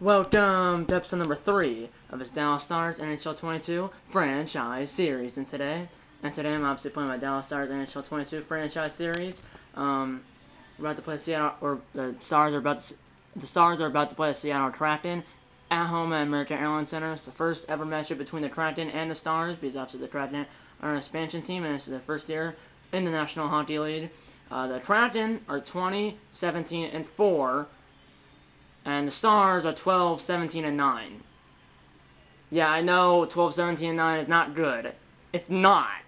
Welcome to episode number 3 of this Dallas Stars NHL 22 franchise series. And today I'm obviously playing my Dallas Stars NHL 22 franchise series. We're about to play Seattle, or the Stars are about to play the Seattle Kraken at home at American Airlines Center. It's the first ever matchup between the Kraken and the Stars, because obviously the Kraken are an expansion team and it's their first year in the National Hockey League. The Kraken are 20-17-4. And the Stars are 12-17-9. Yeah, I know 12-17-9 is not good. It's not.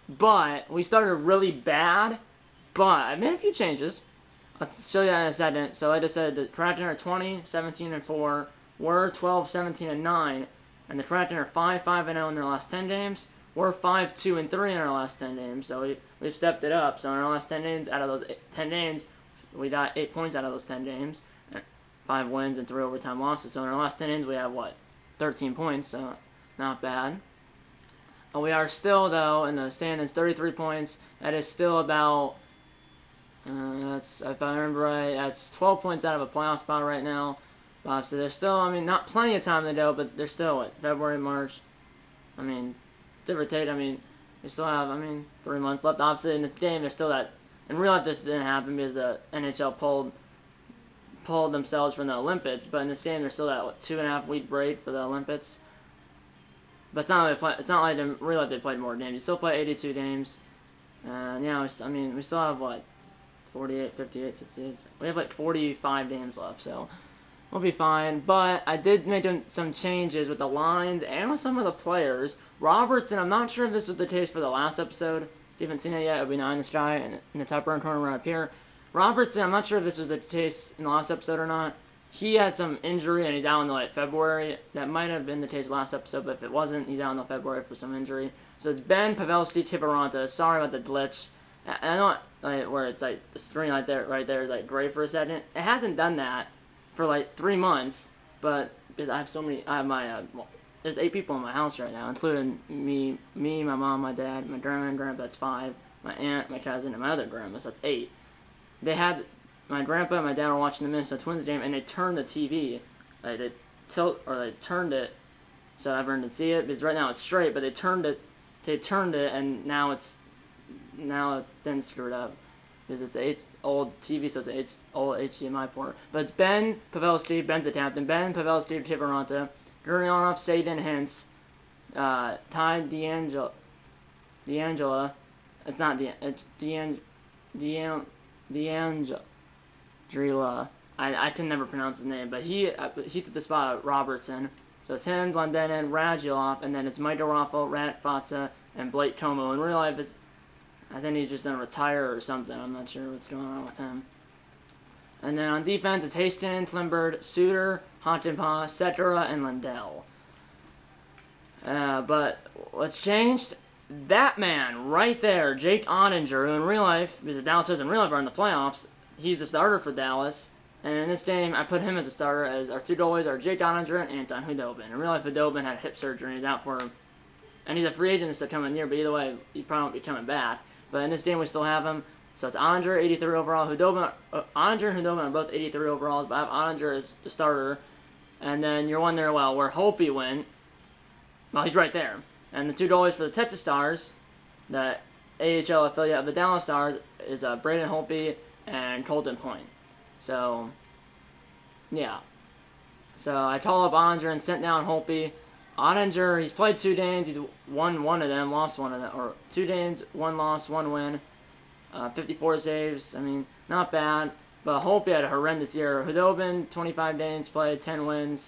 But we started really bad. But I made a few changes. I'll show you that in a second. So like I said, the Kraken are 20-17-4. We're 12-17-9. And the Kraken are 5-5-0 in their last 10 games. We're 5-2-3 in our last 10 games. So we stepped it up. So in our last 10 games, out of those 10 games, we got 8 points out of those 10 games. 5 wins and 3 overtime losses. So in our last 10 innings, we have, 13 points, so not bad. We are still, though, in the standings, 33 points. That is still about, if I remember right, that's 12 points out of a playoff spot right now. So there's still, not plenty of time to go, but there's still, February, March. Give or take, we still have, 3 months left. Obviously, in this game, there's still that, in real life, this didn't happen because the NHL pulled themselves from the Olympics, but in this game there's still that 2.5 week break for the Olympics. But it's not like in real life they played more games. You still play 82 games. Yeah, we still have 48, 58, 68. We have 45 games left, so we'll be fine. But I did make some changes with the lines and with some of the players. Robertson, I'm not sure if this was the case for the last episode. If you haven't seen it yet, it'll be 9 in the sky and in the top right corner right up here. Robertson, I'm not sure if this was the case in the last episode or not. He had some injury and he's out until February. That might have been the case last episode, but if it wasn't, he's out until February for some injury. So it's Ben Pavelski, Tiparanta. Sorry about the glitch. I know where it's the screen right there is gray for a second. It hasn't done that for 3 months, but because I have there's 8 people in my house right now, including me, my mom, my dad, my grandma and grandpa. That's 5. My aunt, my cousin, and my other grandma. So that's 8. My grandpa and my dad were watching the Minnesota Twins game, and they turned the TV. They turned it so everyone could see it, because right now it's straight, but they turned it, and now it's then screwed up, because it's old TV, so it's old HDMI port. But it's Ben Pavelski, Ben's the captain, Ben Pavelski, Tiparanta, Gurionov, Sagan, Hintz, Ty D'Angela, it's not it's D'Angela. I can never pronounce his name, but he took the spot of Robertson. So it's him, Glendenin, Radulov, and then it's Michael Raffo, Rat Fatsa, and Blake Como. In real life, I think he's just going to retire or something. I'm not sure what's going on with him. And then on defense, it's Hastings, Lindbergh, Suter, Hakanpää, Sekera, and Lindell. But what's changed? That man right there, Jake Ottinger, who in real life, because the Dallas Stars in real life are in the playoffs, he's a starter for Dallas. And in this game, I put him as a starter, as our 2 goalies are Jake Ottinger and Anton Khudobin. In real life, Khudobin had hip surgery and he's out for, and he's a free agent this coming year, but either way, he probably won't be coming back. But in this game, we still have him. So it's Ottinger, 83 overall. Ottinger and Khudobin are both 83 overalls, but I have Ottinger as the starter. And then you're wondering, well, where Holtby went? Well, he's right there. And the 2 goalies for the Texas Stars, the AHL affiliate of the Dallas Stars, is Braden Holtby and Colton Point. So, yeah. So I called up Ottinger and sent down Holtby. Ottinger, he's played 2 games. He's won 1 of them, lost 1 of them. Or 2 games, 1 loss, 1 win. 54 saves. Not bad. But Holtby had a horrendous year. Khudobin, 25 games played, 10 wins.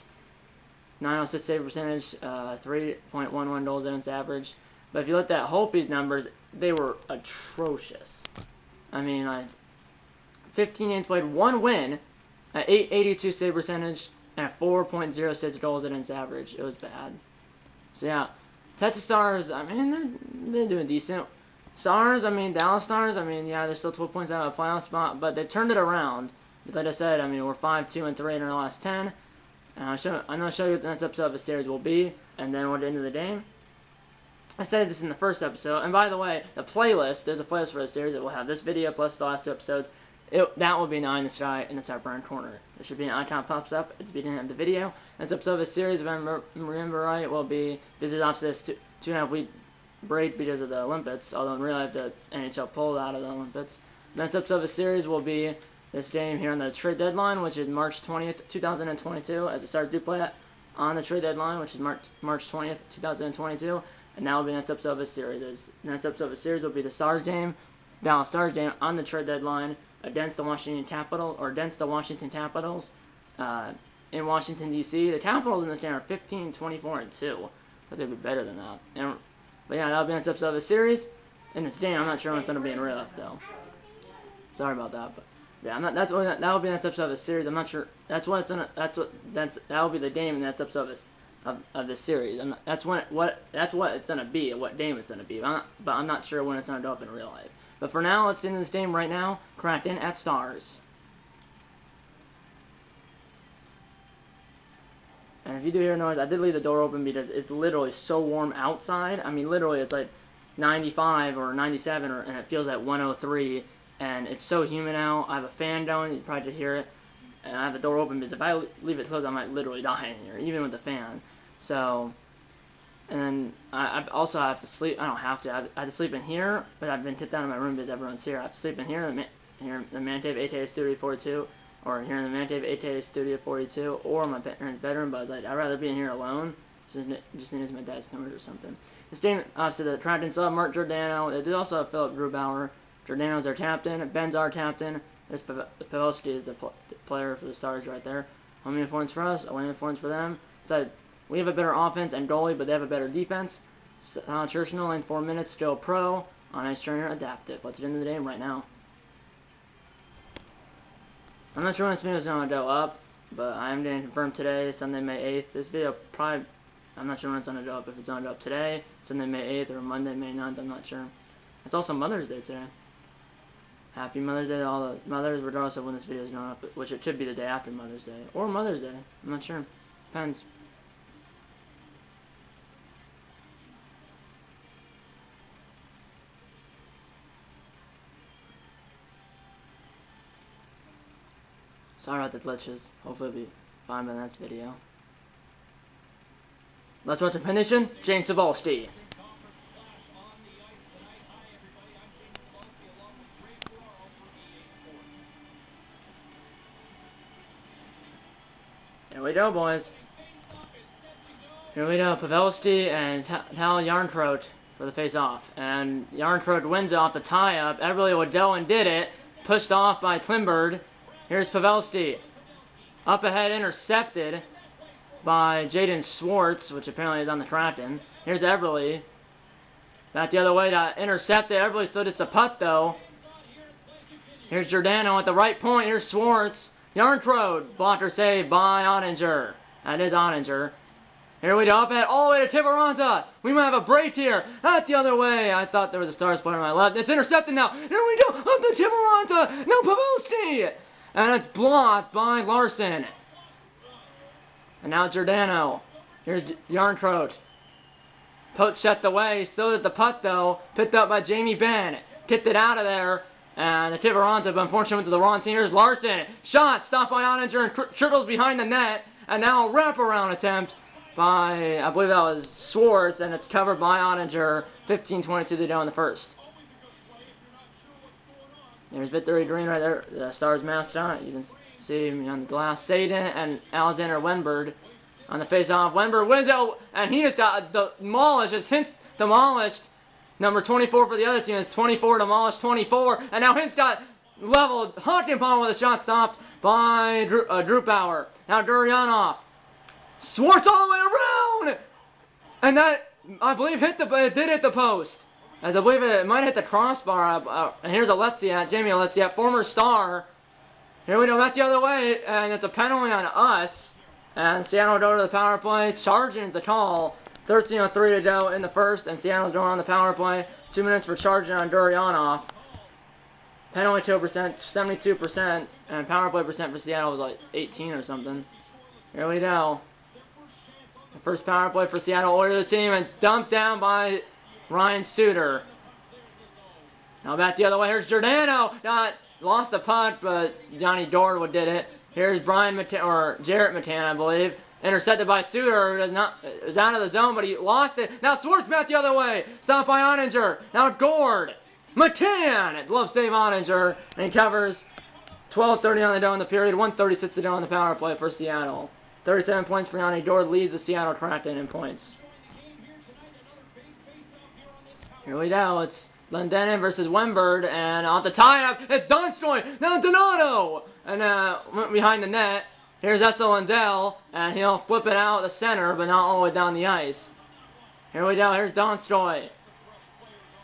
906 save percentage, 3.11 goals against average. But if you looked at Holtby's numbers, they were atrocious. 15 games played, 1 win, an 882 save percentage, and a 4.06 goals against average. It was bad. So yeah, Texas Stars, they're doing decent. Stars, Dallas Stars, yeah, they're still 12 points out of a playoff spot, but they turned it around. Like I said, we're 5-2-3 in our last 10. I'm going to show you what the next episode of the series will be, and then we'll get into the game. I said this in the first episode, and by the way, the playlist, there's a playlist for the series that will have this video plus the last 2 episodes. that will be an eye in the sky in the top right corner. There should be an icon pops up at the beginning of the video. This episode of a series, if I remember right, will be visited after this 2.5-week break because of the Olympics, although in real life the NHL pulled out of the Olympics. The next episode of the series will be this game here on the trade deadline, which is March 20th, 2022, as the Stars do play on the trade deadline, which is March 20th, 2022, and that will be the next episode of a series. The next episode of a series will be the Stars game, Dallas Stars game on the trade deadline against the Washington Capitals in Washington, D.C. The Capitals in this game are 15, 24, and 2, but they'd be better than that. But yeah, that'll be the next episode of the series. In this game, I'm not sure when it's gonna be in real life though. Sorry about that, but yeah, that'll be the next episode of the series. I'm not sure. That'll be the game in the next episode of this series. That's what it's gonna be, what game it's gonna be. But I'm not sure when it's gonna go up in real life. But for now, let's get into this game right now. Kraken at Stars. And if you do hear noise, I did leave the door open because it's literally so warm outside. I mean, literally, it's like 95 or 97, and it feels like 103. And it's so humid out. I have a fan going. You probably just hear it. And I have the door open because if I leave it closed, I might literally die in here, even with the fan. So, and then I also have to sleep. I don't have to. I have to sleep in here, but I've been kicked out of my room because everyone's here. I have to sleep in here, here in the Mantave ATA Studio 42, or here in the Mantave ATA Studio 42, or my parents' bedroom. But I was like, I'd rather be in here alone. Just needs my dad's numbers or something. This game, obviously, the Kraken still have Mark Giordano. They do also have Philip Grubauer. Giordano's our captain. Ben's our captain. There's Pavelski is the player for the Stars right there. Home uniforms for us, away uniforms for them. So we have a better offense and goalie, but they have a better defense. Churchill in 4 minutes, still pro. On ice trainer, adaptive. Let's get into the game right now. I'm not sure when this video is going to go up, but I am getting confirmed today, Sunday, May 8th. This video probably, I'm not sure when it's going to go up. If it's going to go up today, Sunday, May 8th, or Monday, May 9th, I'm not sure. It's also Mother's Day today. Happy Mother's Day to all the mothers, regardless of when this video is going up, which it could be the day after Mother's Day, or Mother's Day. I'm not sure. Depends. Sorry about the glitches. Hopefully it'll be fine by the next video. Let's watch the condition. James Savolsky. Here we go, boys. Here we go. Pavelski and Tal Jarnkrot for the face-off. And Jarnkrot wins it off the tie-up. Everly Waddell and did it. Pushed off by Klimberg. Here's Pavelski. Up ahead, intercepted by Jaden Schwartz, which apparently is on the Kraken. Here's Everly. Back the other way to intercept it. Everly still gets a putt, though. Here's Giordano at the right point. Here's Schwartz. Jarnkrot, blocker saved by Ottinger. That is Ottinger. Here we go, up ahead, all the way to Tivaranta. We might have a break here. That's the other way. I thought there was a Stars player on my left. It's intercepted now. Here we go, up to Tivaranta. No, Pavelski. And it's blocked by Larson. And now Giordano. Here's Jarnkrot. Poach set the way. Still at the putt, though. Picked up by Jamie Benn. Kicked it out of there. And the Tivaranta, but unfortunately went to the wrong team. Here's Larson. Shot stopped by Ottinger and trickles behind the net. And now a wraparound attempt by, I believe that was Schwartz, and it's covered by Ottinger. 15-22 to go in the first. There's Victory Green right there, the Stars mascot. You can see him on the glass. Saden and Alexander Wenberg on the face-off. Wenberg wins it, and he just got demolished. Just Hintz demolished. Number 24 for the other team is 24 demolished 24. And now Hintz got leveled. Hockenpong with a shot stopped by Grubauer. Now Gurianov. Schwartz all the way around! And that, I believe, it did hit the post. As I believe it might hit the crossbar. And here's Alexiak, Jamie Alexiak, former Star. Here we go, back the other way. And it's a penalty on us. And Seattle will go to the power play. Charging the call. 13:03 to go in the first, and Seattle's going on the power play. 2 minutes for charging on Gurianov. Penalty 2%, 72%, and power play percent for Seattle was like 18 or something. Here we go. The first power play for Seattle order the team, and it's dumped down by Ryan Suter. Now back the other way. Here's Giordano. Got lost the putt, but Johnny Dord did it. Here's Jarrett Matan, I believe. Intercepted by Suter, is out of the zone, but he lost it. Now Schwartzman the other way. Stopped by Oninger. Now Gord. Matan! Glove save Oninger. And he covers. 12:30 on the dough in the period. 1:36 to go on the power play for Seattle. 37 points for Johnny Dord leads the Seattle Kraken in points. Here we go. It's Lendenen versus Wembird, and off the tie-up, it's Donskoy. Now Donato! And went behind the net. Here's Essa Lindell, and he'll flip it out the center, but not all the way down the ice. Here we go. Here's Donskoy.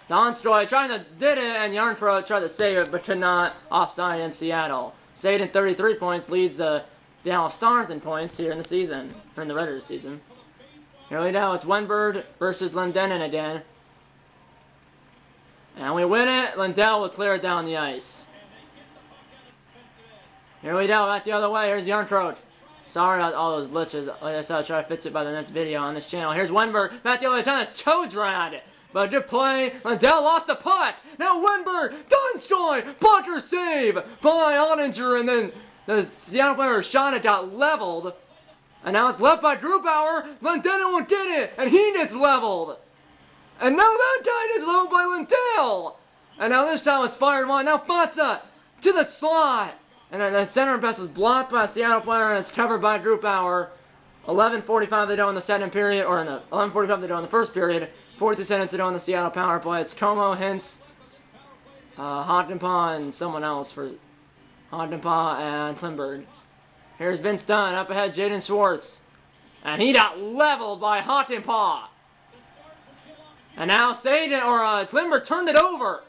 Donskoy trying to did it, and Yarncrow tried to save it, but could not. Offside in Seattle. Saved in 33 points, leads the Dallas Stars in points here in the season, or in the regular season. Here we go. It's Wembird versus Lendenen again. And we win it. Lindell will clear it down the ice. Here we go. Back the other way. Here's Yarncrow. Sorry about all those glitches. Like I said, I'll try to fix it by the next video on this channel. Here's Wembird. Back the other way. Trying to toe drag. But good play. Lindell lost the putt. Now Wembird. Donskoy. Bunker save by Oninger. And then the Seattle player shot it, got leveled. And now it's left by Grubauer. Lendenen will get it. And he gets leveled. And now that guy is leveled by Lindell. And now this time it's fired wide. Now Fatsa to the slot. And then the center pass is blocked by a Seattle player, and it's covered by Grubauer. 11:45 they do in the second period, or in the 11:45 they do in the first period. 42 seconds to do on the Seattle power play. It's Como, Hintz, Hakanpää, and someone else for Hakanpää and Klimberg. Here's Vince Dunn. Up ahead, Jaden Schwartz. And he got leveled by Hakanpää. And now Klimberg turned it over.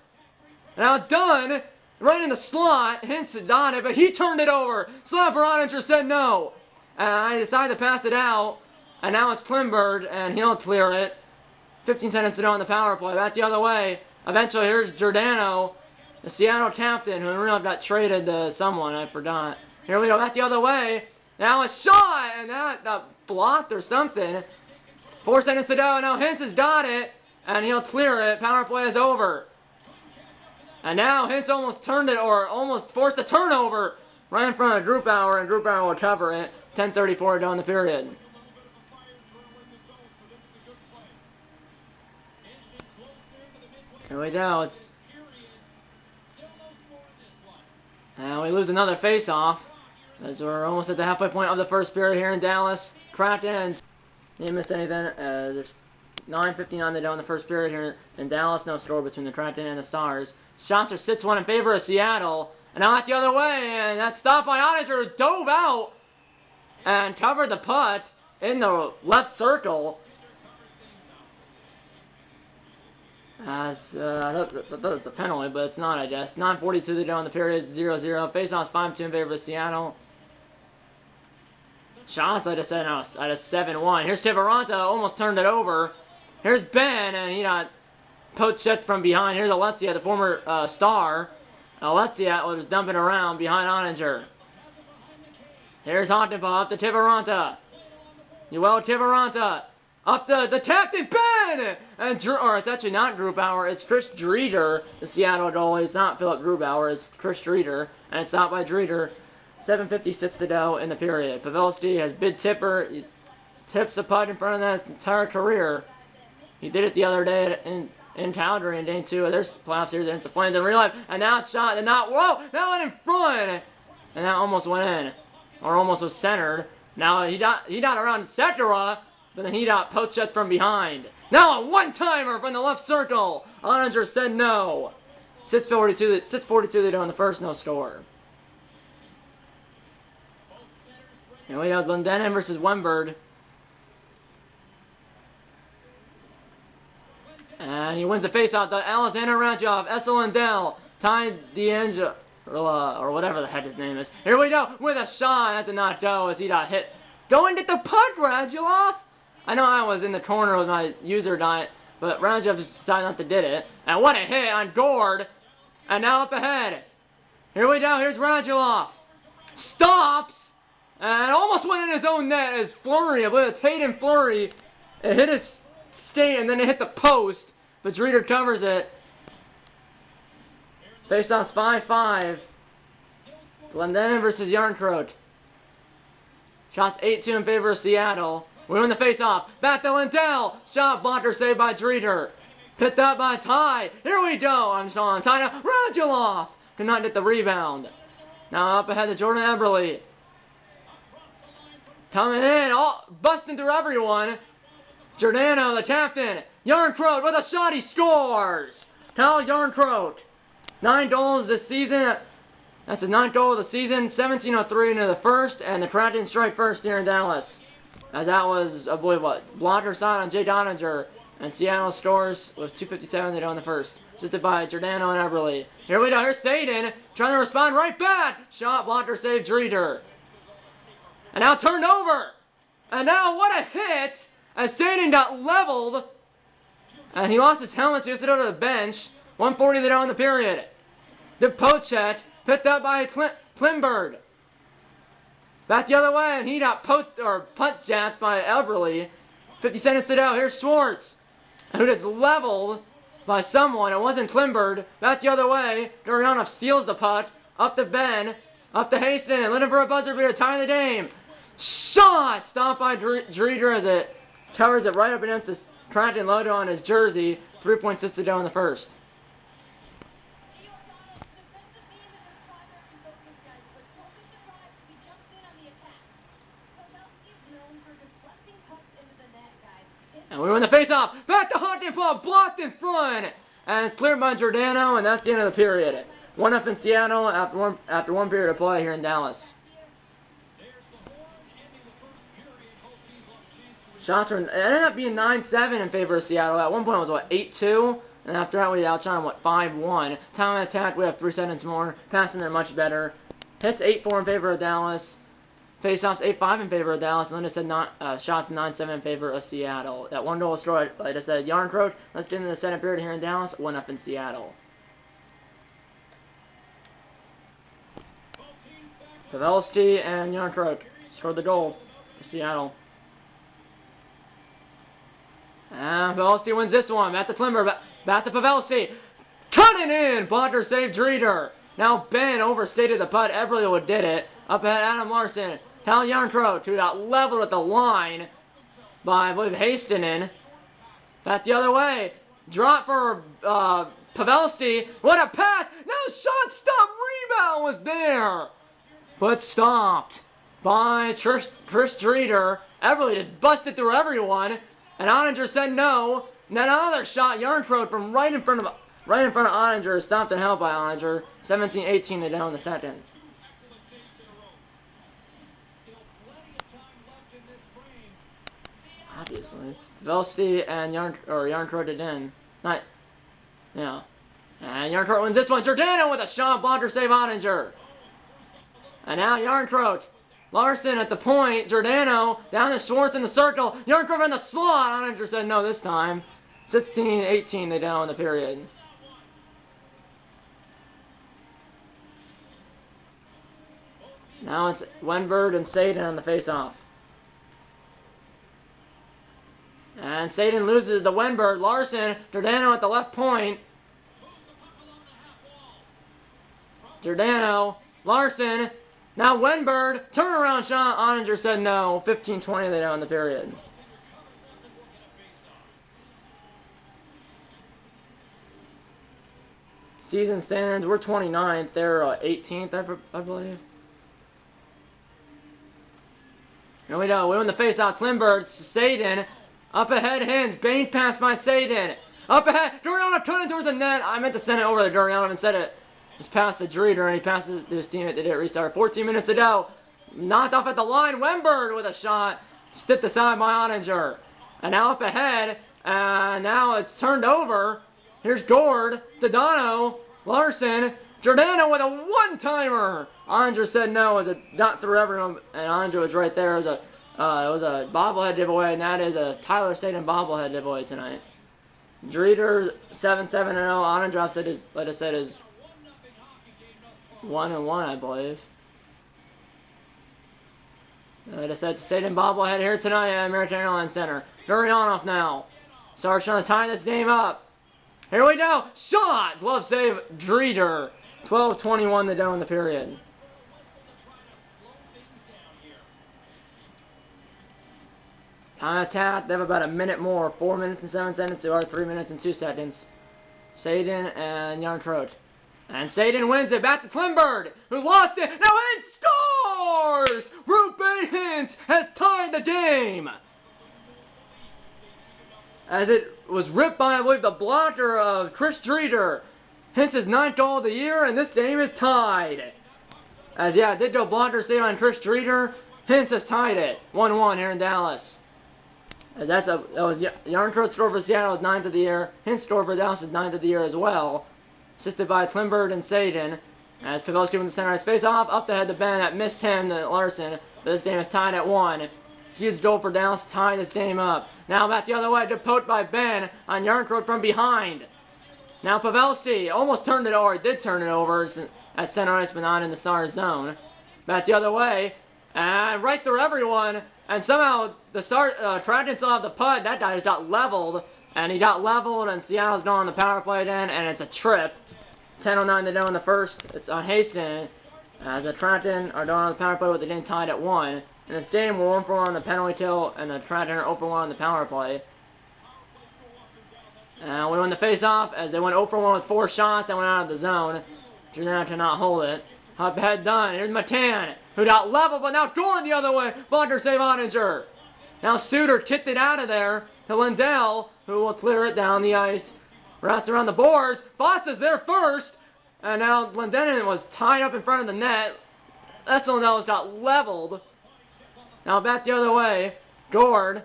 Now Dunn, right in the slot, Hintz had done it, but he turned it over. Slapper Oninger said no. And I decided to pass it out. And now it's Klimberg, and he'll clear it. 15 seconds to go on the power play. Back the other way. Eventually, here's Giordano, the Seattle captain, who really got traded to someone. I forgot. Here we go. Back the other way. Now a shot, and that blocked or something. 4 seconds to go. Now Hintz has got it, and he'll clear it. Power play is over. And now Hintz almost turned it, or almost forced a turnover right in front of Grubauer, and Grubauer will cover it. 10:34 to go in the period. Here we go. And we lose another face-off, as we're almost at the halfway point of the first period here in Dallas. Kraken didn't miss anything. There's 9:59 to go in the first period here in Dallas. No score between the Kraken and the Stars. Shots are 6-1 in favor of Seattle. And now out the other way, and that's stopped by Oninger, who dove out and covered the putt in the left circle. I thought it was a penalty, but it's not, I guess. 9:42 to go in the period, 0-0. Face-offs 5-2 in favor of Seattle. Shots, I just said, no, at a 7-1. Here's Tivaranta, almost turned it over. Here's Ben, and he got poached from behind. Here's Alexia, the former star. Alexia was dumping around behind Oninger. Here's Hakanpää up to Tivaranta. Yoel Tivaranta. Up the captain, Ben! And it's actually not Grubauer, it's Chris Driedger, the Seattle goalie. It's not Philip Grubauer, it's Chris Driedger. And it's stopped by Driedger. 7:56 to go in the period. Pavelski has bid tipper. He tips the putt in front of that his entire career. He did it the other day in Calgary in Game 2 of their playoff series against the Flames in real life. And now it's shot, and now, whoa! Now went in front! And that almost went in. Or almost was centered. Now he got around Sekera, but then he got poached from behind. Now a one-timer from the left circle. Oninger said no. 6:42 they do in the first, no score. And we have Lendenen versus Wembird. And he wins the face-off. Alexander Radulov, Essa Lindell, Ty D'Angelo, or whatever the heck his name is. Here we go with a shot. That did not go as he got hit. Go and get the puck, Radulov. I know I was in the corner with my user diet, but Radulov just decided not to did it. And what a hit on Gord. And now up ahead. Here we go. Here's Radulov. Stops. And almost went in his own net as Fleury, I believe it's Hayden Fleury. It hit his skate and then it hit the post. But Driedger covers it. Face-offs 5-5 Glendening versus Yarncrote. Shots 8-2 in favor of Seattle. We win the face-off. Back to Lindell. Shot blocker saved by Dreeder. Picked up by Ty. Here we go. I'm Sean Ty now. Radulov could not get the rebound. Now up ahead to Jordan Eberle. Coming in. Busting through everyone. Giordano, the captain. Yarncrote with a shot. He scores. Cal Yarncrote. 9 goals this season. That's his 9th goal of the season. 17:03 into the first. And the Kraken strike first here in Dallas. As that was, I believe, blocker shot on Jay Doninger. And Seattle scores with 2:57 to go in the first. Assisted by Giordano and Eberle. Here we go. Here's Staden. Trying to respond right back. Shot blocker save Dreeder. And now turned over. And now what a hit. As Staden got leveled. And he lost his helmet, so he has to go to the bench. 1:40 to go in the period. The Pochet. Picked up by Klimberg. Back the other way, and he got punt-jacked by Eberle. 50 seconds to go. Here's Schwartz. Who gets leveled by someone. It wasn't Klimberg. Back the other way. Doryanov steals the puck. Up to Ben. Up to Haston. Looking for a buzzer beater. Tie the game. Shot! Stopped by Dreeder as it covers it right up against the Kraken logo on his jersey. 3.6 to go in the first. And we win the face-off. Back to Huntington, blocked in front. And it's cleared by Giordano, and that's the end of the period. 1-up in Seattle after one period of play here in Dallas. Shots were, it ended up being 9-7 in favor of Seattle. At one point it was, 8-2? And after that we outshot them, 5-1. Time of attack, we have 3 seconds more. Passing there much better. Hits 8-4 in favor of Dallas. Face-offs 8-5 in favor of Dallas, and then it said shots 9-7 in favor of Seattle. That one goal was scored, like I said, Yarncrote. Let's get into the second period here in Dallas. 1-up in Seattle. Pavelski and Yarncrote scored the goal for Seattle. And Pavelski wins this one. Back to Klimber. Back to Pavelski. Cutting in. Blocker saved Dreeder. Now Ben overstated the putt. Eberle did it. Up ahead, Adam Larson. Cal Yarncrote, who got leveled at the line by, I believe, Hastonen. Back the other way. Drop for Pavelski. What a pass! No shot! Stop! Rebound was there! But stopped by Chris Dreeder. Eberle just busted through everyone. And Oninger said no. And then another shot, Yarncrote from right in front of Oninger. Stopped and held by Oninger. 17-18 to down in the second. Obviously. Pavelski and Yarncrote it in. Yeah. And Yarncrote wins this one. Giordano with a shot blocker save Oninger. And now Yarncrote. Larson at the point. Giordano down to Schwartz in the circle. Yarncrote in the slot. Oninger said no this time. 16-18 they down in the period. Now it's Wenberg and Saden on the face-off. And Saden loses to Wenberg. Larson, Giordano at the left point. Giordano, Larson, now Wenberg, turnaround shot. Oninger said no. 15-20 they down in the period. Season standings, we're 29th. They're 18th, I believe. Here we go. We win the face-off. Klimberg, Saden. Up ahead, Hins. Bain pass by Saden. Up ahead. Doryanov turning towards the net. I meant to send it over to Doryanov and said it. Just passed to Dreeder, and he passes to his teammate. They did restart. 14 minutes to go. Knocked off at the line. Wenberg with a shot. Stipped aside by Oninger. And now up ahead. And now it's turned over. Here's Gord. Dodano. Larson. Giordano with a one-timer. Oninger said no as it got through everyone, and Oninger was right there. It was a bobblehead giveaway, and that is a Tyler Staden bobblehead giveaway tonight. Dreeder 7-7-0. Oninger said like I said, is 1-1, I believe. Like I said, Staden bobblehead here tonight at American Airlines Center. Doryanov now. Starts trying to tie this game up. Here we go. Shot! Glove save, Dreeder. 12-21 to down in the period. On attack, they have about a minute more. 4 minutes and 7 seconds to our 3 minutes and 2 seconds. Saden and Yarncroat. And Saden wins it. Back to Klimbird, who lost it. Now Hintz scores! Rupert Hintz has tied the game. As it was ripped by, I believe, the blocker of Chris Streeter. Hintz's 9th goal of the year, and this game is tied. As, yeah, digital blocker saved on Chris Streeter. Hintz has tied it. 1-1 here in Dallas. As that was Yarncroat's score for Seattle's 9th of the year. Hintz score for Dallas' 9th of the year as well. Assisted by Klimbird and Saden. As Pavelski from the center ice face-off. Up the head to Ben. That missed him to Larson. But this game is tied at 1. Huge goal for Dallas to tie this game up. Now back the other way. Poked by Ben on Yarncroat from behind. Now Pavelski almost turned it over. He did turn it over at center ice, but not in the Stars zone. Back the other way. And right through everyone. And somehow the Kraken still have the puck. That guy just got leveled. And he got leveled, and Seattle's going on the power play then, and it's a trip. 10:09 to go in the first. It's on Hastings. The Kraken are going on the power play with the game tied at 1. In this game, we're 1-for-1 on the penalty kill, and the Kraken are 0-for-1 on the power play. And we won the face-off as they went 0-for-1 with 4 shots and went out of the zone. Jordan cannot hold it. Up ahead done. Here's Matan, who got leveled, but now going the other way. Blocker save Ottinger. Now Suter kicked it out of there to Lindell, who will clear it down the ice. Wraps around the boards. Foss is there first. And now Glendening was tied up in front of the net. Lindell's got leveled. Now back the other way. Gord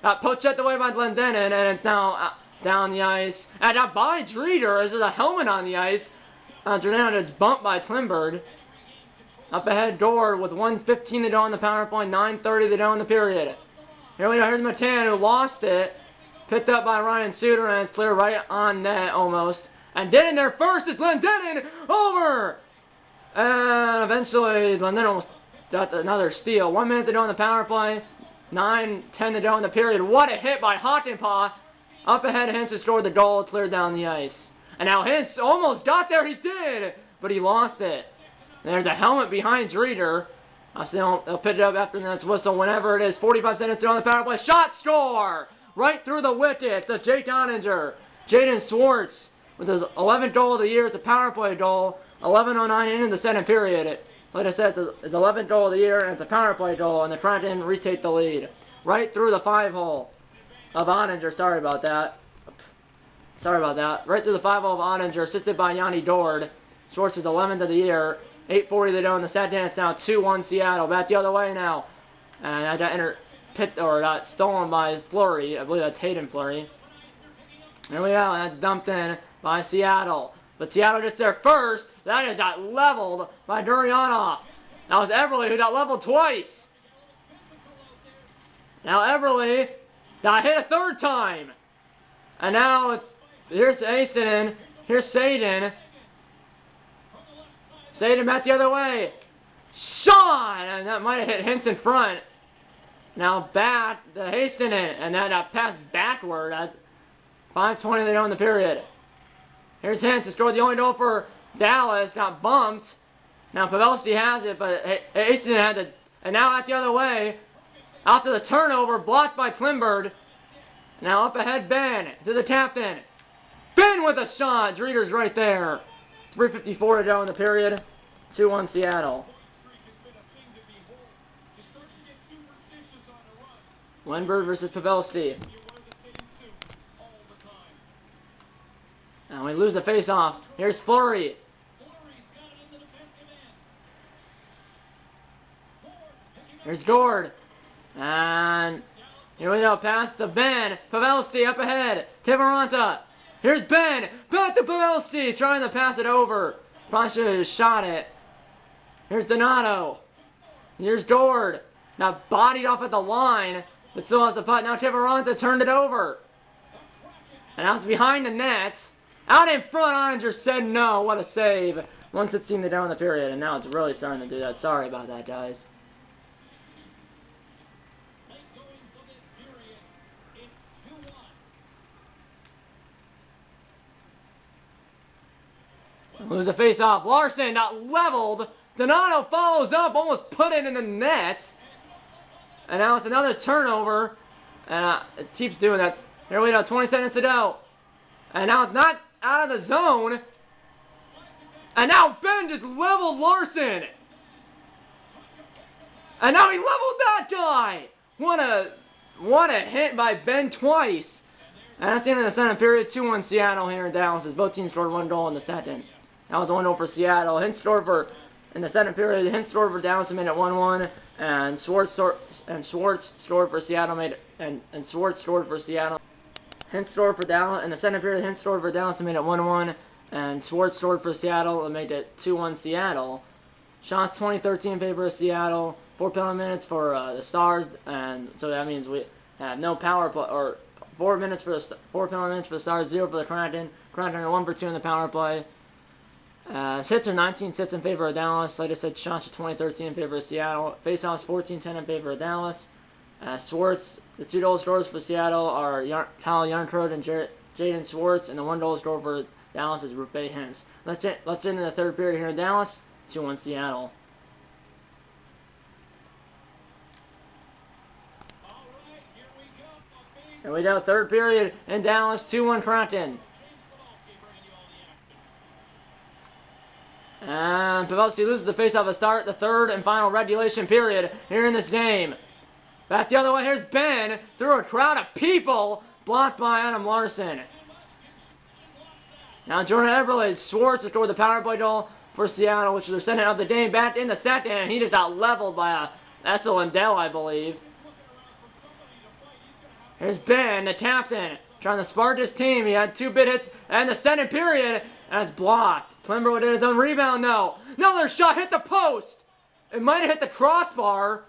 got poached away by Glendening, and it's now down the ice. And now by Dreeder, as there's a helmet on the ice. Jordan is bumped by Klimbird. Up ahead, Gord with 1:15 to go on the power play, 9:30 to go in the period. Here we go, here's Matan, who lost it. Picked up by Ryan Suter, and it's clear right on net almost. And Denon there first is Glendening over! And eventually, Glendening almost got another steal. 1 minute to go on the power play, 9:10 to go in the period. What a hit by Hakanpää. Up ahead, Hintz has scored the goal, cleared down the ice. And now Hintz almost got there, he did, but he lost it. And there's a helmet behind Dreeder. They'll pick it up after the next whistle whenever it is. 45 seconds to go on the power play. Shot score! Right through the wicket to Jake Ottinger. Jaden Swartz with his 11th goal of the year. It's a power play goal. 11:09 into the second period. Like I said, it's his 11th goal of the year, and it's a power play goal, and the Kraken retake the lead. Right through the 5-hole of Ottinger. Sorry about that. Right through the 5-hole of Ottinger, assisted by Yanni Gord. Swartz is 11th of the year. 8:40 to go in the second. It's now 2-1 Seattle. Back the other way now. And I got stolen by Fleury. I believe that's Hayden Fleury. There we go. And that's dumped in by Seattle. But Seattle gets there first. That is got leveled by Duryanov. That was Everly who got leveled twice. Now Everly got hit a third time. And now here's Asen. Here's Saden. Saden back the other way. Shot! And that might have hit Hintz in front. Now back to Hastenin. And that passed backward at 5:20 to go in the period. Here's Hintz to score the only goal for Dallas. Got bumped. Now Pavelski has it, but Hastenin had it. And now out the other way. After the turnover, blocked by Klimbird. Now up ahead, Ben to the captain. Ben with a shot. Dreeder's right there. 3:54 to go in the period. 2-1 Seattle. Wenberg versus Pavelski. And we lose the face-off. Here's Fleury. Here's Gord. And here we go. Pass to Ben. Pavelski up ahead. Tivaranta. Here's Ben. Back to Pavelski. Trying to pass it over. Probably should have shot it. Here's Donato. Here's Gord. Now bodied off at the line. But still has the puck. Now Tivaranta turned it over. And now it's behind the net. Out in front, Ottinger said no. What a save. 1:16 to go in the period. And now it's really starting to do that. Sorry about that, guys. Lose a face-off. Larson got leveled. Donato follows up, almost put it in the net. And now it's another turnover. And it keeps doing that. Here we go, 20 seconds to go. And now it's not out of the zone. And now Ben just leveled Larson. And now he leveled that guy. What a hit by Ben twice. And that's the end of the second period. 2-1 Seattle here in Dallas as both teams scored 1 goal in the second. That was 1-0 for Seattle. Hinsdorfer in the second period. Hinsdorfer Dallas made it 1-1, and Schwartz scored for Seattle. Schwartz scored for Seattle. Hinsdorfer Dallas in the second period. Hinsdorfer Dallas made it 1-1, and Schwartz scored for Seattle and made it 2-1 Seattle. Shots 20-13 in favor of Seattle. 4 penalty minutes for the Stars, and so that means we have no power play, or 4 penalty minutes for the Stars, 0 for the Kraken. Kraken are 1 for 2 in the power play. Hits are 19 hits in favor of Dallas. Like I said, shots are 20-13 in favor of Seattle. Faceoffs 14-10 in favor of Dallas. Schwartz, the 2 goal scorers for Seattle are Kyle Yarncrodt and Jaden Schwartz, and the 1 goal scorer for Dallas is Rupe Hintz. Let's end in the third period here in Dallas. 2-1 Seattle. Here we go, third period in Dallas, 2-1 Kraken. And Pavelski loses the faceoff to start the third and final regulation period here in this game. Back the other way, here's Ben through a crowd of people, blocked by Adam Larson. Now Jordan Eberle, Schwartz to score the power play goal for Seattle, which is their second of the game. Back in the second, and he just got leveled by Essel Lindell, I believe. Here's Ben, the captain, trying to spark his team. He had 2 big hits in the second period, and it's blocked. Klimber did his own rebound, no. Another shot hit the post. It might have hit the crossbar.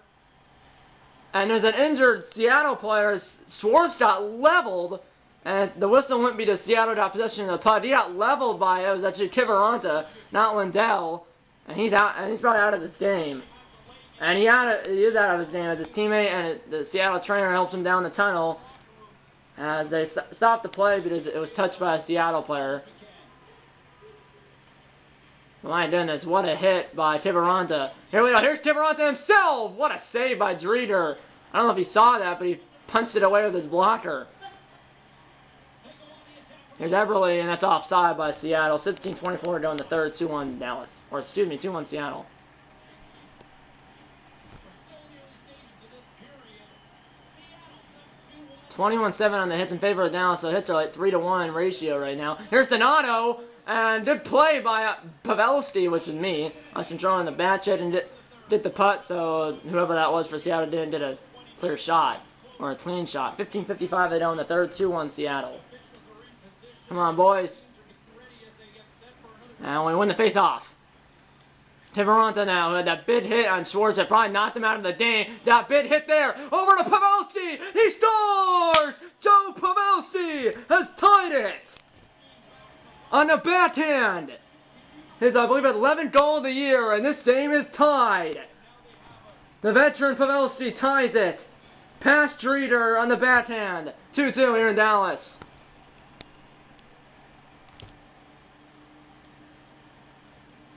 And there's an injured Seattle player. Schwartz got leveled, and the whistle wouldn't be to Seattle got possession of the puck. He got leveled by it was actually Kiviranta, not Lindell, and he's out. And he's probably out of this game. And he is out of his game as his teammate and the Seattle trainer helps him down the tunnel as they stopped the play because it was touched by a Seattle player. My goodness, what a hit by Kiviranta. Here we go, here's Kiviranta himself! What a save by Dreeder. I don't know if he saw that, but he punched it away with his blocker. Here's Eberle, and that's offside by Seattle. 16-24 to go in the third, 2-1 Dallas. Or excuse me, 2-1 Seattle. $21-7 on the hits in favor of Dallas, so hits are like 3-to-1 ratio right now. Here's Donato, and good play by Pavelski, which is me. I was controlling the back check and did the putt, so whoever that was for Seattle did a clear shot, or a clean shot. 15:55 they go in the third, 2-1 Seattle. Come on, boys. And we win the face-off. Kiviranta now, who had that big hit on Schwartz that probably knocked him out of the game. That big hit there, over to Pavelski. He scores! Joe Pavelski has tied it on the backhand. His, I believe, 11th goal of the year, and this game is tied. The veteran Pavelski ties it. Past Dreeder on the backhand. 2-2 here in Dallas.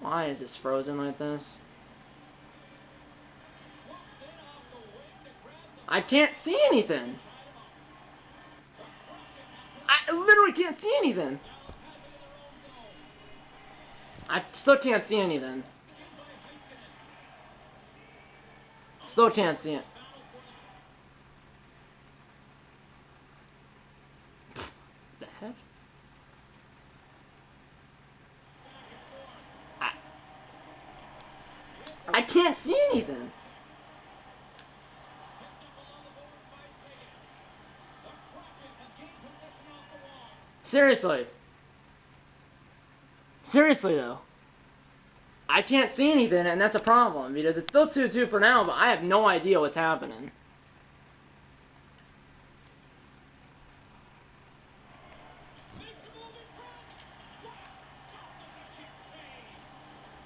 Why is this frozen like this? I can't see anything. I literally can't see anything. I still can't see anything. Still can't see it. The heck? I can't see anything. Seriously. Seriously though. I can't see anything, and that's a problem because it's still 2-2 for now, but I have no idea what's happening.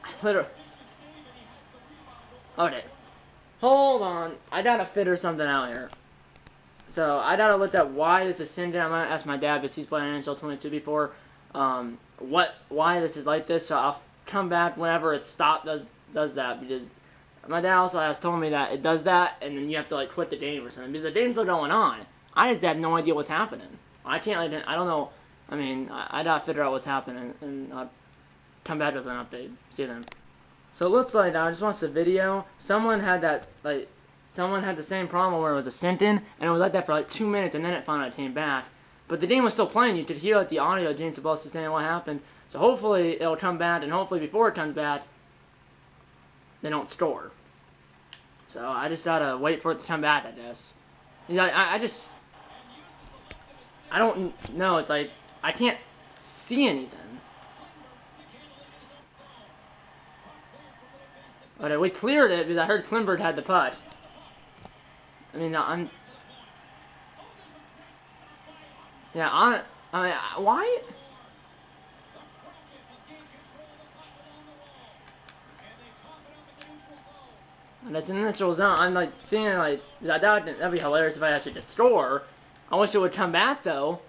I literally... Okay. Hold on. I gotta figure something out here. So, I gotta look at why this is sending. I'm gonna ask my dad because he's played NHL 22 before. Why this is like this. So, I'll come back whenever it does that. Because my dad also has told me that it does that and then you have to like quit the game or something. Because the game's still going on. I just have no idea what's happening. I don't know. I mean, I gotta figure out what's happening, and I'll come back with an update. See you then. So it looks like, I just watched the video, someone had the same problem where it was a sentence, and it was like that for like 2 minutes, and then it finally came back. But the game was still playing. You could hear like the audio of James Sabelski saying what happened. So hopefully it'll come back, and hopefully before it comes back, they don't score. So I just gotta wait for it to come back, I guess. You know, I don't know. It's like I can't see anything. But we cleared it because I heard Klimberg had the putt. I mean, why? That's an initial zone. I'm like seeing like that'd be hilarious if I actually could score. I wish it would come back though.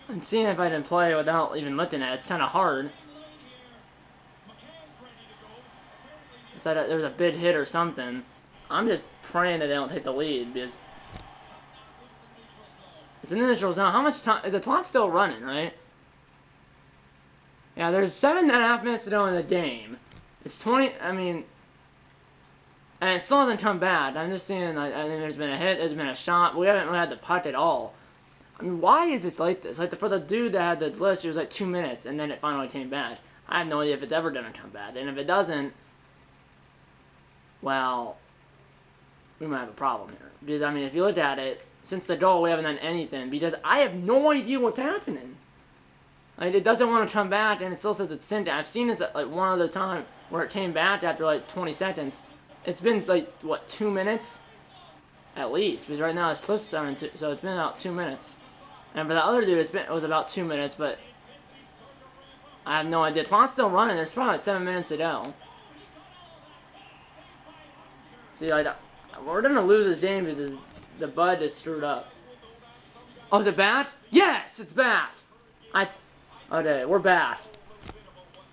I'm seeing if I can play without even looking at it. It's kind of hard. It's like there's a big hit or something. I'm just praying that they don't take the lead because it's an initial zone. How much time is the clock still running? Right? Yeah, there's 7.5 minutes to go in the game. It's 20. I mean, and it still hasn't come back. I'm just seeing. I mean, there's been a hit. There's been a shot. We haven't really had the putt at all. I mean, why is it like this? Like for the dude that had the list, it was like 2 minutes, and then it finally came back. I have no idea if it's ever gonna come back, and if it doesn't, well, we might have a problem here. Because I mean, if you look at it, since the goal, we haven't done anything because I have no idea what's happening. Like it doesn't want to come back, and it still says it's sent. I've seen this like one other time where it came back after like 20 seconds. It's been like what 2 minutes at least, because right now it's close to 7, so it's been about 2 minutes. And for the other dude, it was about 2 minutes, but I have no idea. The clock's still running. There's probably like 7 minutes to go. See, like, we're gonna lose this game because the bud is screwed up. Oh, is it back? Yes, it's back. Okay, we're back.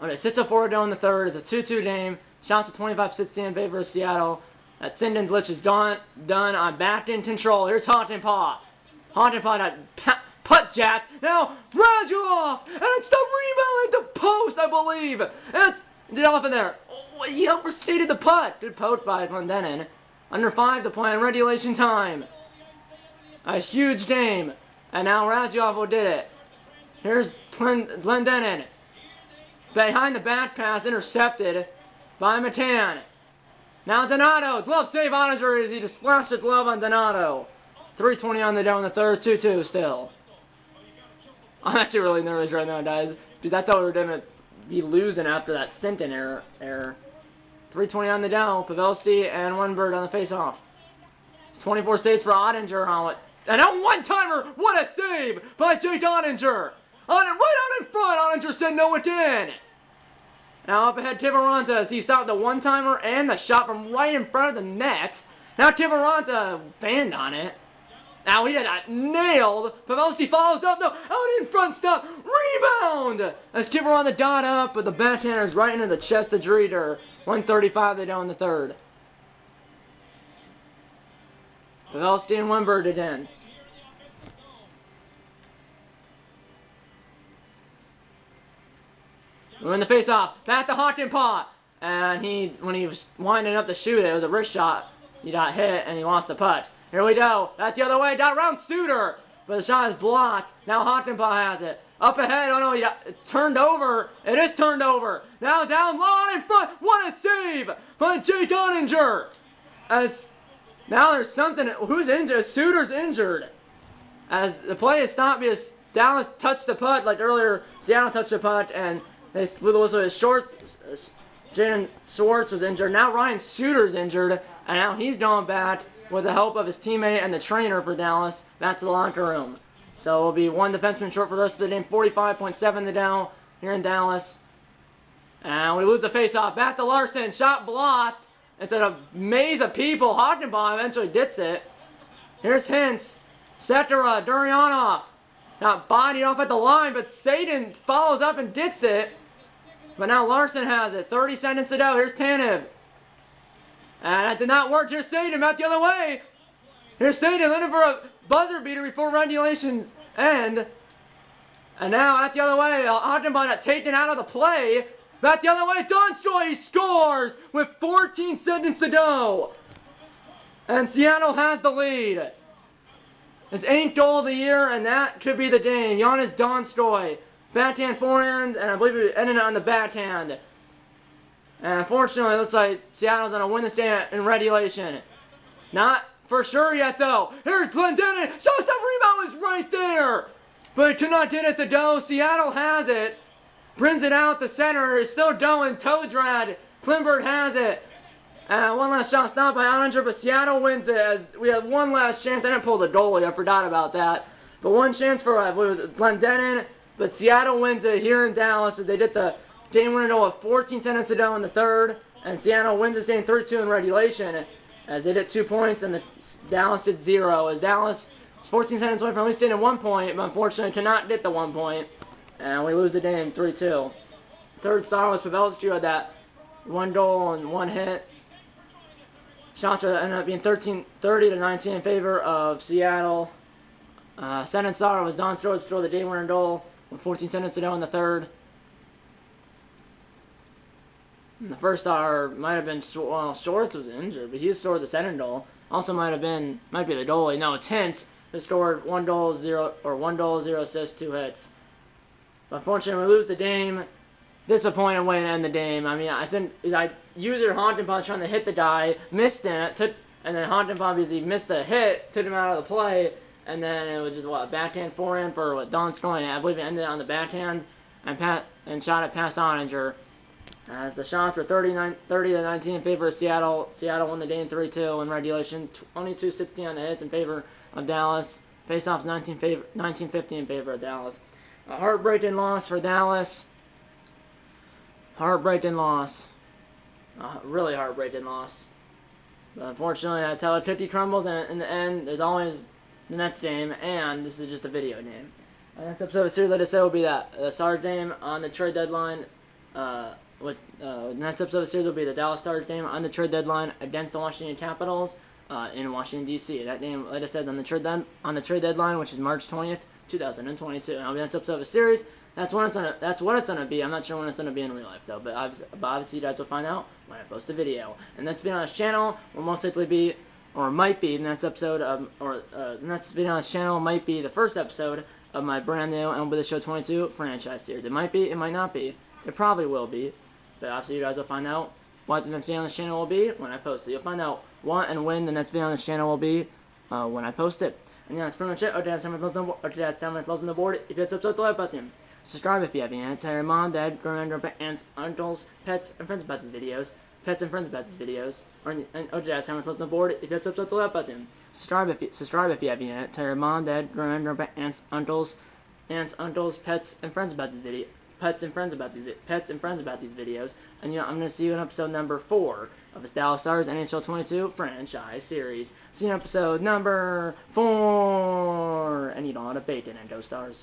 Okay, 6:04 to go in the third. It's a 2-2 game. Shots to 25-16 in favor of Seattle. That send-in glitch is done. I'm back in control. Here's Hauntenpaw. Hauntenpaw got putt jack. Now Radulov, and it's the rebound at the post, I believe. It's get off in there. Oh, he overstated the putt. Good post by Glendenin. Under 5 to play in regulation time. A huge game, and now Radulov did it. Here's Glendenin. Behind the back pass, intercepted by Matan. Now Donato, glove save Oninger as he just splashed his glove on Donato. 3:20 on the down the third, 2-2 still. I'm actually really nervous right now, guys, because I thought we were going to be losing after that Sinton error. 3:20 on the down, Pavelski and Wenberg on the face-off. 24 saves for Oninger on it. And a one-timer, what a save by Jake Oninger. Right on in front, Oninger said no, it in. Now up ahead, Kiviranta, as he stopped the one-timer and the shot from right in front of the net. Now Kiviranta banned on it. Now he got nailed. Pavelski follows up, no, out in front, stop, rebound! As Kiviranta got up, but the backhander's right into the chest of Dreeder. 1:35 they go in the third. Pavelski and Wenberg again. We win the face-off. Back to Hauntenpaw. And when he was winding up to shoot it was a wrist shot. He got hit, and he lost the putt. Here we go. That's the other way. Got around Suter. But the shot is blocked. Now Hauntenpaw has it. Up ahead. Oh, no. He got turned over. It is turned over. Now down low in front. What a save by Jake Oninger. Now there's something. Who's injured? Suter's injured. As the play is stopped because Dallas touched the putt like earlier. Seattle touched the putt, and they blew the whistle. His short, Jaden Schwartz was injured. Now Ryan Suter's injured, and now he's going back with the help of his teammate and the trainer for Dallas back to the locker room. So it'll be one defenseman short for the rest of the game. 45.7 to down here in Dallas. And we lose the face-off. Back to Larson. Shot blocked. It's a maze of people. Hagenbaum eventually gets it. Here's Hintz. Setera. Duryanov. Not bodied off at the line, but Satan follows up and gets it. But now Larson has it. 30 seconds to go. Here's Tanev. And that did not work. Here's Stadium out the other way. Here's Stadium looking for a buzzer beater before regulations end. And now out the other way, Ottenbot taken out of the play. Back the other way, Donskoy scores with 14 seconds to go. And Seattle has the lead. His 8th goal of the year, and that could be the game. Jonas Donskoy. Backhand forehand, and I believe it ended on the backhand. And unfortunately, it looks like Seattle's going to win this game in regulation. Not for sure yet, though. Here's Glendening. Showstopper rebound is right there. But it could not get it to go. Seattle has it. Brings it out the center. It's still going. Toadrad. Klimberg has it. And one last shot stopped by Ottinger, but Seattle wins it. As we have one last chance. I didn't pull the goalie. I forgot about that. But one chance for, I believe it was Glendening. But Seattle wins it here in Dallas as they did the game winner goal with 14 seconds to go in the third. And Seattle wins this game 3-2 in regulation as they did 2 points and Dallas did 0. As Dallas is 14 seconds away from at least getting 1 point, but unfortunately cannot get the 1 point. And we lose the game 3-2. Third star was Pavelski, who had that 1 goal and 1 hit. Shots ended up being 30-19 in favor of Seattle. Second star was Don Stroh to score the game winner goal with 14 seconds to go in the third. And the first star might have been Shorts was injured, but he scored the second goal. Also might be the goalie. No, it's Hintz who scored 1 goal, 0 assists, 2 hits. But unfortunately, we lose the game. Disappointing way to end the game. I mean, I think user Hauntenpot trying to hit the guy, missed it, and then Hauntenpot, because he missed the hit, took him out of the play, and then it was just backhand forehand for Don Scully. I believe it ended on the backhand and shot it past Ottinger. As the shots were 30-19 in favor of Seattle. Seattle won the game 3-2 in regulation. 22-16 on the hits in favor of Dallas. Faceoffs 19-15 in favor of Dallas. A heartbreaking loss for Dallas. Heartbreaking loss. Really heartbreaking loss. But unfortunately, that's how a cookie crumbles, and in the end, there's always the next game, and this is just a video game. The next episode of the series, like I said, will be the Stars game on the trade deadline. The next episode of the series will be the Dallas Stars game on the trade deadline against the Washington Capitals in Washington, D.C. That game, like I said, on the trade deadline, which is March 20th, 2022. And that'll be the next episode of the series. That's what it's gonna be. I'm not sure when it's gonna be in real life though, but obviously you guys will find out when I post the video. And the next video on this channel will most likely be, or might be, the next episode of, the next video on this channel might be the first episode of my brand new MLB The Show 22 franchise series. It might be, it might not be, it probably will be, but obviously you guys will find out what the next video on this channel will be when I post it. You'll find out what and when the next video on this channel will be when I post it. And yeah, that's pretty much it. Okay, that's 10 minutes on the board. If you have subscribed, the like button. Subscribe if you haven't yet. Tell your mom, dad, grandma, aunts, uncles, pets, and friends about these videos. Pets and friends about these videos. And okay, that's 10 minutes on the board. If you have subscribed, the like button. Subscribe if you haven't yet. Tell your mom, dad, grandma, aunts, uncles, pets, and friends about these videos. Pets and friends about these videos. And you know, I'm gonna see you in episode number 4 of the Dallas Stars NHL 22 franchise series. See you in episode number 4. And you don't want to bacon and go Stars.